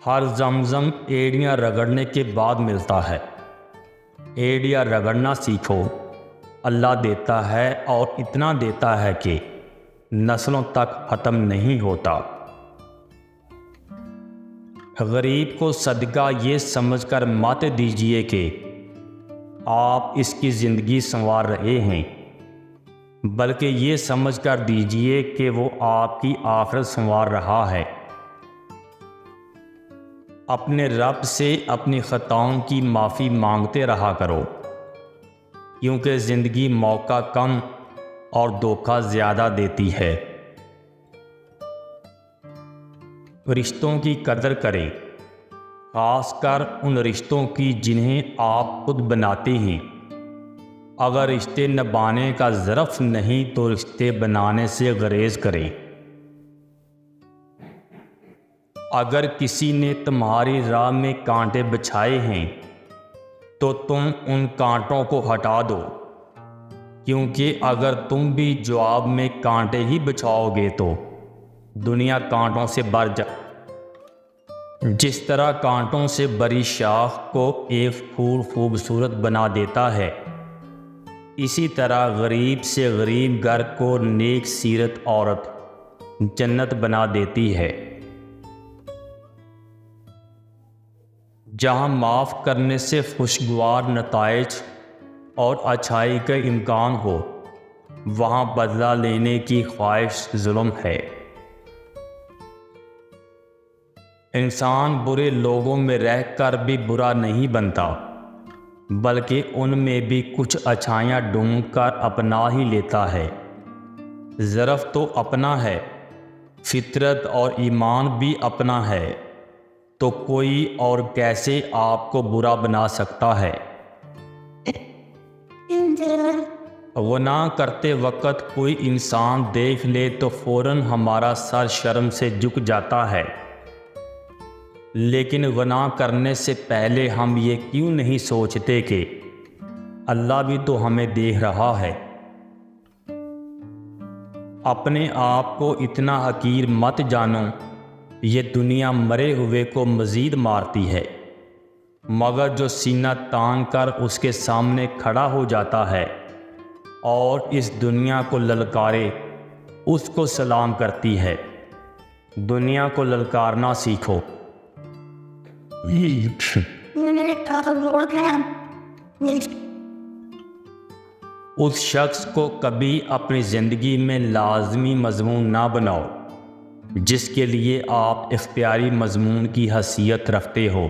ہر زمزم ایڑیاں رگڑنے کے بعد ملتا ہے۔ ایڑیاں رگڑنا سیکھو، اللہ دیتا ہے اور اتنا دیتا ہے کہ نسلوں تک ختم نہیں ہوتا۔ غریب کو صدقہ یہ سمجھ کر مت دیجیے کہ آپ اس کی زندگی سنوار رہے ہیں، بلکہ یہ سمجھ کر دیجیے کہ وہ آپ کی آخرت سنوار رہا ہے۔ اپنے رب سے اپنی خطاؤں کی معافی مانگتے رہا کرو، کیونکہ زندگی موقع کم اور دھوکہ زیادہ دیتی ہے۔ رشتوں کی قدر کریں، خاص کر ان رشتوں کی جنہیں آپ خود بناتے ہیں۔ اگر رشتے نبھانے کا ظرف نہیں تو رشتے بنانے سے گریز کریں۔ اگر کسی نے تمہاری راہ میں کانٹے بچھائے ہیں تو تم ان کانٹوں کو ہٹا دو، کیونکہ اگر تم بھی جواب میں کانٹے ہی بچھاؤ گے تو دنیا کانٹوں سے بھر جس طرح کانٹوں سے بری شاخ کو ایک پھول خوبصورت بنا دیتا ہے، اسی طرح غریب سے غریب گھر کو نیک سیرت عورت جنت بنا دیتی ہے۔ جہاں معاف کرنے سے خوشگوار نتائج اور اچھائی کا امکان ہو، وہاں بدلہ لینے کی خواہش ظلم ہے۔ انسان برے لوگوں میں رہ کر بھی برا نہیں بنتا، بلکہ ان میں بھی کچھ اچھائیاں ڈھونڈ کر اپنا ہی لیتا ہے۔ ظرف تو اپنا ہے، فطرت اور ایمان بھی اپنا ہے، تو کوئی اور کیسے آپ کو برا بنا سکتا ہے؟ گناہ کرتے وقت کوئی انسان دیکھ لے تو فوراً ہمارا سر شرم سے جھک جاتا ہے، لیکن گناہ کرنے سے پہلے ہم یہ کیوں نہیں سوچتے کہ اللہ بھی تو ہمیں دیکھ رہا ہے؟ اپنے آپ کو اتنا حقیر مت جانو، یہ دنیا مرے ہوئے کو مزید مارتی ہے، مگر جو سینہ تان کر اس کے سامنے کھڑا ہو جاتا ہے اور اس دنیا کو للکارے اس کو سلام کرتی ہے۔ دنیا کو للکارنا سیکھو۔ اس شخص کو کبھی اپنی زندگی میں لازمی مضمون نہ بناؤ جس کے لیے آپ اختیاری مضمون کی حیثیت رکھتے ہو۔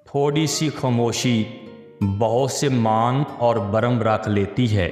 تھوڑی سی خاموشی بہت سے مان اور برہم رکھ لیتی ہے۔